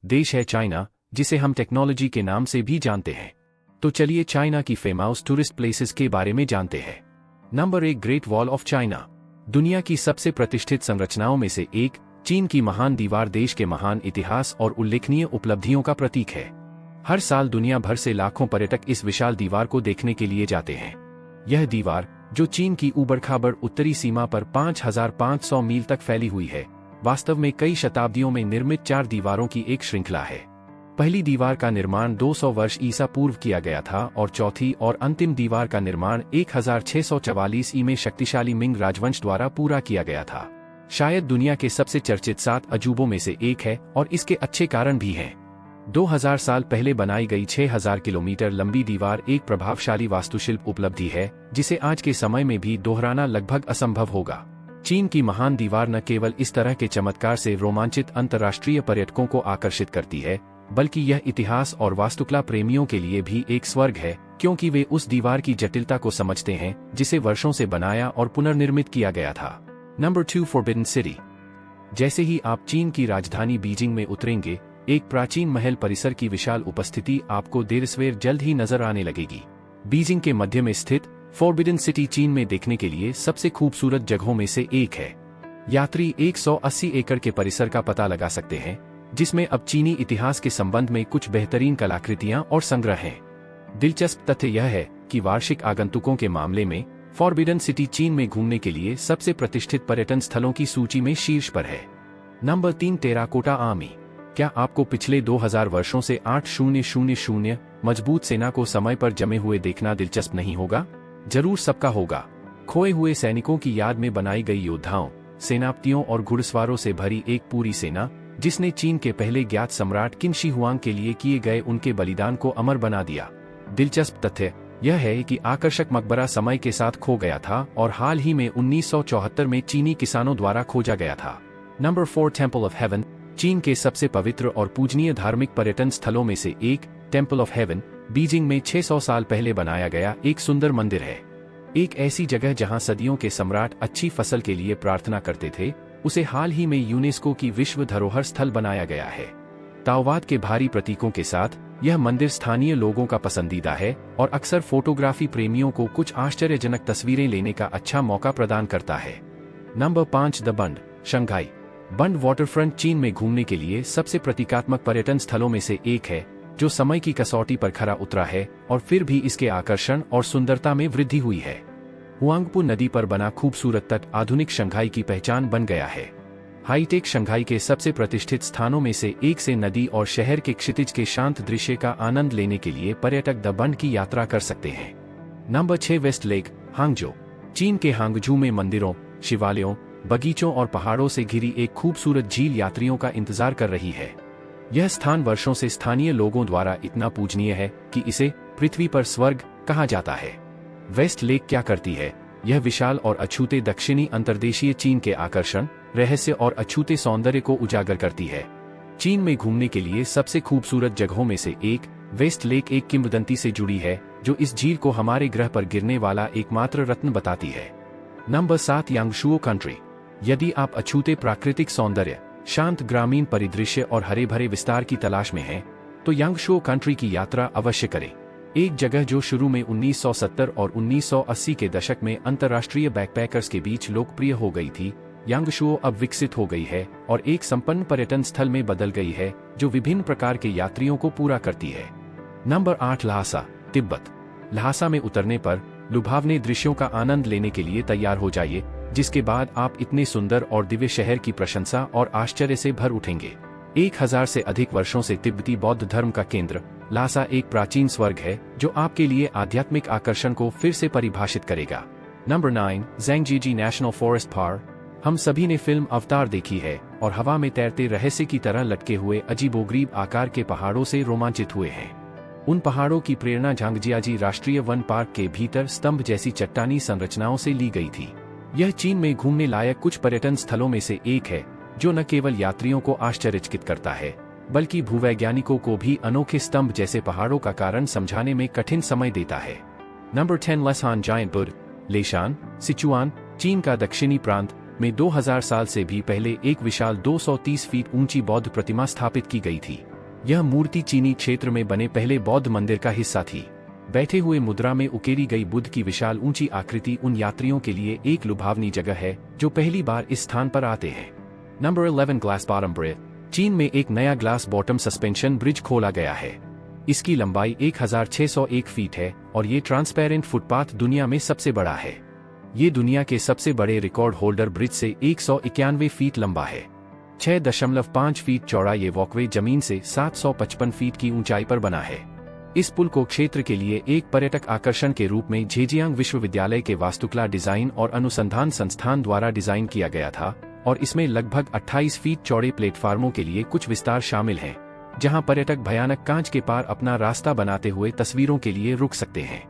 देश है चाइना, जिसे हम टेक्नोलॉजी के नाम से भी जानते हैं। तो चलिए चाइना की फेमस टूरिस्ट प्लेसेस के बारे में जानते हैं। Number 1, great wall of China. दुनिया की सबसे प्रतिष्ठित संरचनाओं में से एक, चीन की महान दीवार देश के महान इतिहास और उल्लेखनीय उपलब्धियों का प्रतीक है। हर साल दुनिया भर से लाखों पर्यटक इस विशाल दीवार को देखने के लिए जाते हैं। यह दीवार, जो चीन की ऊबड़-खाबड़ उत्तरी सीमा पर 5,500 मील तक फैली हुई है, वास्तव में कई शताब्दियों में निर्मित 4 दीवारों की एक श्रृंखला है। पहली दीवार का निर्माण 200 वर्ष ईसा पूर्व किया गया था और चौथी और अंतिम दीवार का निर्माण 1644 ई में शक्तिशाली मिंग राजवंश द्वारा पूरा किया गया था। शायद दुनिया के सबसे चर्चित 7 अजूबों में से एक है और इसके अच्छे कारण भी हैं। 2000 साल पहले बनाई गई 6000 किलोमीटर लंबी दीवार एक प्रभावशाली वास्तुशिल्प उपलब्धि है, जिसे आज के समय में भी दोहराना लगभग असंभव होगा। चीन की महान दीवार न केवल इस तरह के चमत्कार से रोमांचित अंतर्राष्ट्रीय पर्यटकों को आकर्षित करती है, बल्कि यह इतिहास और वास्तुकला प्रेमियों के लिए भी एक स्वर्ग है, क्योंकि वे उस दीवार की जटिलता को समझते हैं जिसे वर्षों से बनाया और पुनर्निर्मित किया गया था। Number 2, forbidden city. जैसे ही आप चीन की राजधानी बीजिंग में उतरेंगे, एक प्राचीन महल परिसर की विशाल उपस्थिति आपको देर सवेर जल्द ही नजर आने लगेगी। बीजिंग के मध्य में स्थित फॉरबिडन सिटी चीन में देखने के लिए सबसे खूबसूरत जगहों में से एक है। यात्री 180 एकड़ के परिसर का पता लगा सकते हैं, जिसमें अब चीनी इतिहास के संबंध में कुछ बेहतरीन कलाकृतियां और संग्रह हैं। दिलचस्प तथ्य यह है कि वार्षिक आगंतुकों के मामले में फॉरबिडन सिटी चीन में घूमने के लिए सबसे प्रतिष्ठित पर्यटन स्थलों की सूची में शीर्ष पर है। Number 3, terracotta army. क्या आपको पिछले 2000 वर्षों से 8000 मजबूत सेना को समय पर जमे हुए देखना दिलचस्प नहीं होगा? जरूर सबका होगा। खोए हुए सैनिकों की याद में बनाई गई योद्धाओं, सेनापतियों और घुड़सवारों से भरी एक पूरी सेना, जिसने चीन के पहले ज्ञात सम्राट किन शी हुआंग के लिए किए गए उनके बलिदान को अमर बना दिया। दिलचस्प तथ्य यह है कि आकर्षक मकबरा समय के साथ खो गया था और हाल ही में 1974 में चीनी किसानों द्वारा खोजा गया था। Number 4, temple of haven. चीन के सबसे पवित्र और पूजनीय धार्मिक पर्यटन स्थलों में से एक, टेम्पल ऑफ हेवन, बीजिंग में 600 साल पहले बनाया गया एक सुंदर मंदिर है। एक ऐसी जगह जहां सदियों के सम्राट अच्छी फसल के लिए प्रार्थना करते थे, उसे हाल ही में यूनेस्को की विश्व धरोहर स्थल बनाया गया है। ताओवाद के भारी प्रतीकों के साथ यह मंदिर स्थानीय लोगों का पसंदीदा है और अक्सर फोटोग्राफी प्रेमियों को कुछ आश्चर्यजनक तस्वीरें लेने का अच्छा मौका प्रदान करता है। Number 5, the Bund, Shanghai. Bund waterfront चीन में घूमने के लिए सबसे प्रतीकात्मक पर्यटन स्थलों में से एक है, जो समय की कसौटी पर खरा उतरा है और फिर भी इसके आकर्षण और सुंदरता में वृद्धि हुई है। हुआंगपू नदी पर बना खूबसूरत तट आधुनिक शंघाई की पहचान बन गया है। हाईटेक शंघाई के सबसे प्रतिष्ठित स्थानों में से एक से नदी और शहर के क्षितिज के शांत दृश्य का आनंद लेने के लिए पर्यटक द बंड की यात्रा कर सकते हैं। Number 6, West Lake, हांगझो। चीन के हांगझू में मंदिरों, शिवालयों, बगीचों और पहाड़ों से घिरी एक खूबसूरत झील यात्रियों का इंतजार कर रही है। यह स्थान वर्षों से स्थानीय लोगों द्वारा इतना पूजनीय है कि इसे पृथ्वी पर स्वर्ग कहा जाता है। वेस्ट लेक क्या करती है? यह विशाल और अछूते दक्षिणी अंतर्देशीय चीन के आकर्षण, रहस्य और अछूते सौंदर्य को उजागर करती है। चीन में घूमने के लिए सबसे खूबसूरत जगहों में से एक, वेस्ट लेक एक किंवदंती से जुड़ी है, जो इस झील को हमारे ग्रह पर गिरने वाला एकमात्र रत्न बताती है। Number 7, Yangshuo Country. यदि आप अछूते प्राकृतिक सौंदर्य, शांत ग्रामीण परिदृश्य और हरे भरे विस्तार की तलाश में हैं, तो यांगशुओ कंट्री की यात्रा अवश्य करें। एक जगह जो शुरू में 1970 और 1980 के दशक में अंतर्राष्ट्रीय बैकपैकर्स के बीच लोकप्रिय हो गई थी, यांगशुओ अब विकसित हो गई है और एक संपन्न पर्यटन स्थल में बदल गई है, जो विभिन्न प्रकार के यात्रियों को पूरा करती है। नंबर 8, ल्हासा, तिब्बत। ल्हासा में उतरने पर लुभावने दृश्यों का आनंद लेने के लिए तैयार हो जाइए, जिसके बाद आप इतने सुंदर और दिव्य शहर की प्रशंसा और आश्चर्य से भर उठेंगे। 1000 से अधिक वर्षों से तिब्बती बौद्ध धर्म का केंद्र, ल्हासा एक प्राचीन स्वर्ग है जो आपके लिए आध्यात्मिक आकर्षण को फिर से परिभाषित करेगा। Number 9, Zhangjiajie National Forest Park. हम सभी ने फिल्म अवतार देखी है और हवा में तैरते रहस्य की तरह लटके हुए अजीबोगरीब आकार के पहाड़ों से रोमांचित हुए हैं। उन पहाड़ों की प्रेरणा झांगजियाजी राष्ट्रीय वन पार्क के भीतर स्तंभ जैसी चट्टानी संरचनाओं से ली गई थी। यह चीन में घूमने लायक कुछ पर्यटन स्थलों में से एक है, जो न केवल यात्रियों को आश्चर्यचकित करता है, बल्कि भूवैज्ञानिकों को भी अनोखे स्तंभ जैसे पहाड़ों का कारण समझाने में कठिन समय देता है। नंबर 10, लेशान जायंट बुद्ध, लेशान, सिचुआन, चीन का दक्षिणी प्रांत में 2000 साल से भी पहले एक विशाल 230 फीट ऊंची बौद्ध प्रतिमा स्थापित की गई थी। यह मूर्ति चीनी क्षेत्र में बने पहले बौद्ध मंदिर का हिस्सा थी। बैठे हुए मुद्रा में उकेरी गई बुद्ध की विशाल ऊंची आकृति उन यात्रियों के लिए एक लुभावनी जगह है जो पहली बार इस स्थान पर आते हैं। Number 11 glass bottom bridge. चीन में एक नया ग्लास बॉटम सस्पेंशन ब्रिज खोला गया है। इसकी लंबाई 1601 फीट है और ये ट्रांसपेरेंट फुटपाथ दुनिया में सबसे बड़ा है। ये दुनिया के सबसे बड़े रिकॉर्ड होल्डर ब्रिज से 191 फीट लंबा है। 6.5 फीट चौड़ा ये वॉकवे जमीन से 755 फीट की ऊंचाई पर बना है। इस पुल को क्षेत्र के लिए एक पर्यटक आकर्षण के रूप में झेजियांग विश्वविद्यालय के वास्तुकला डिजाइन और अनुसंधान संस्थान द्वारा डिजाइन किया गया था और इसमें लगभग 28 फीट चौड़े प्लेटफार्मों के लिए कुछ विस्तार शामिल हैं, जहां पर्यटक भयानक कांच के पार अपना रास्ता बनाते हुए तस्वीरों के लिए रुक सकते हैं।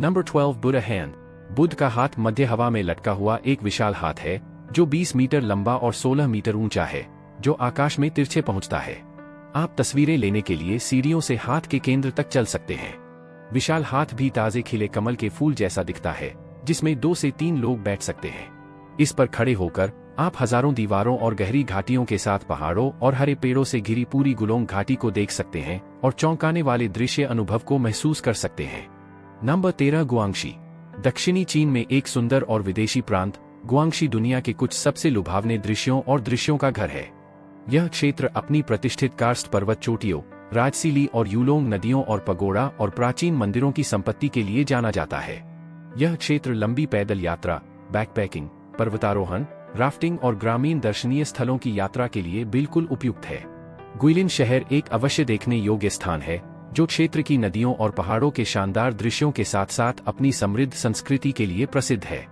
Number 12 Buddha hand. बुद्ध का हाथ मध्य हवा में लटका हुआ एक विशाल हाथ है जो 20 मीटर लंबा और 16 मीटर ऊंचा है, जो आकाश में तिरछे पहुंचता है। आप तस्वीरें लेने के लिए सीढ़ियों से हाथ के केंद्र तक चल सकते हैं। विशाल हाथ भी ताजे खिले कमल के फूल जैसा दिखता है, जिसमें 2 से 3 लोग बैठ सकते हैं। इस पर खड़े होकर आप हजारों दीवारों और गहरी घाटियों के साथ पहाड़ों और हरे पेड़ों से घिरी पूरी गुलोंग घाटी को देख सकते हैं और चौंकाने वाले दृश्य अनुभव को महसूस कर सकते हैं। Number 13 Guangxi. दक्षिणी चीन में एक सुंदर और विदेशी प्रांत गुआंगशी दुनिया के कुछ सबसे लुभावने दृश्यों का घर है। यह क्षेत्र अपनी प्रतिष्ठित कार्स्ट पर्वत चोटियों, राजसीली और यूलोंग नदियों और पगोड़ा और प्राचीन मंदिरों की संपत्ति के लिए जाना जाता है। यह क्षेत्र लंबी पैदल यात्रा, बैकपैकिंग, पर्वतारोहण, राफ्टिंग और ग्रामीण दर्शनीय स्थलों की यात्रा के लिए बिल्कुल उपयुक्त है। गुइलिन शहर एक अवश्य देखने योग्य स्थान है जो क्षेत्र की नदियों और पहाड़ों के शानदार दृश्यों के साथ साथ अपनी समृद्ध संस्कृति के लिए प्रसिद्ध है।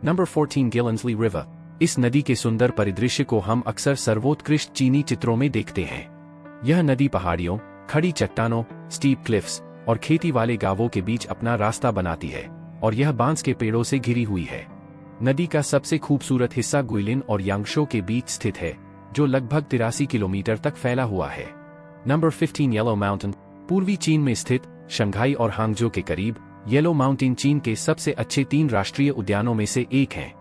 नंबर 14 गिलेंसली रिवर। इस नदी के सुंदर परिदृश्य को हम अक्सर सर्वोत्कृष्ट चीनी चित्रों में देखते हैं। यह नदी पहाड़ियों, खड़ी चट्टानों, स्टीप क्लिफ्स और खेती वाले गांवों के बीच अपना रास्ता बनाती है और यह बांस के पेड़ों से घिरी हुई है। नदी का सबसे खूबसूरत हिस्सा गुइलिन और यांगशो के बीच स्थित है, जो लगभग 83 किलोमीटर तक फैला हुआ है। Number 15 yellow mountain. पूर्वी चीन में स्थित शंघाई और हांगजो के करीब येलो माउंटेन चीन के सबसे अच्छे 3 राष्ट्रीय उद्यानों में से एक है।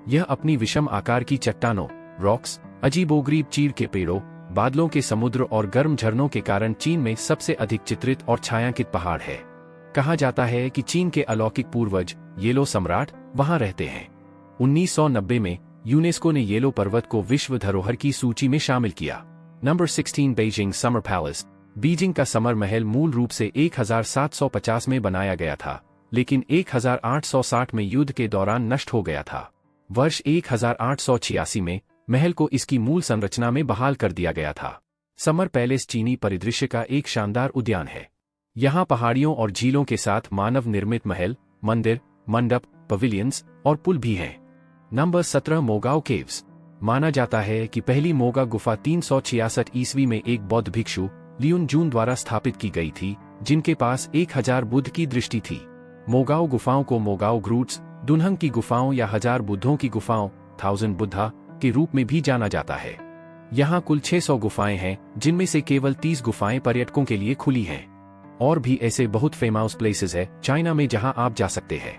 यह अपनी विषम आकार की चट्टानों, रॉक्स, अजीबोगरीब चीड़ के पेड़ों, बादलों के समुद्र और गर्म झरनों के कारण चीन में सबसे अधिक चित्रित और छायांकित पहाड़ है। कहा जाता है कि चीन के अलौकिक पूर्वज येलो सम्राट वहां रहते हैं। 1990 में यूनेस्को ने येलो पर्वत को विश्व धरोहर की सूची में शामिल किया। Number 16 Beijing summer palace. Beijing का समर महल मूल रूप से 1750 में बनाया गया था, लेकिन 1860 में युद्ध के दौरान नष्ट हो गया था। वर्ष 1886 में महल को इसकी मूल संरचना में बहाल कर दिया गया था। समर पैलेस चीनी परिदृश्य का एक शानदार उद्यान है। यहाँ पहाड़ियों और झीलों के साथ मानव निर्मित महल, मंदिर, मंडप, पवेलियंस और पुल भी हैं। Number 17 Mogao Caves. माना जाता है कि पहली मोगा गुफा 366 ईस्वी में एक बौद्ध भिक्षु लियुन जून द्वारा स्थापित की गई थी, जिनके पास 1000 बुद्ध की दृष्टि थी। मोगाओ गुफाओं को मोगाओ ग्रूट्स, दुनहंग की गुफाओं या 1000 बुद्धों की गुफाओं, 1000 बुद्धा के रूप में भी जाना जाता है। यहाँ कुल 600 गुफाएं हैं, जिनमें से केवल 30 गुफाएं पर्यटकों के लिए खुली हैं। और भी ऐसे बहुत फेमस प्लेसेस है चाइना में जहां आप जा सकते हैं।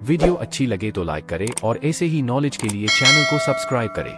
वीडियो अच्छी लगे तो लाइक करें और ऐसे ही नॉलेज के लिए चैनल को सब्सक्राइब करें।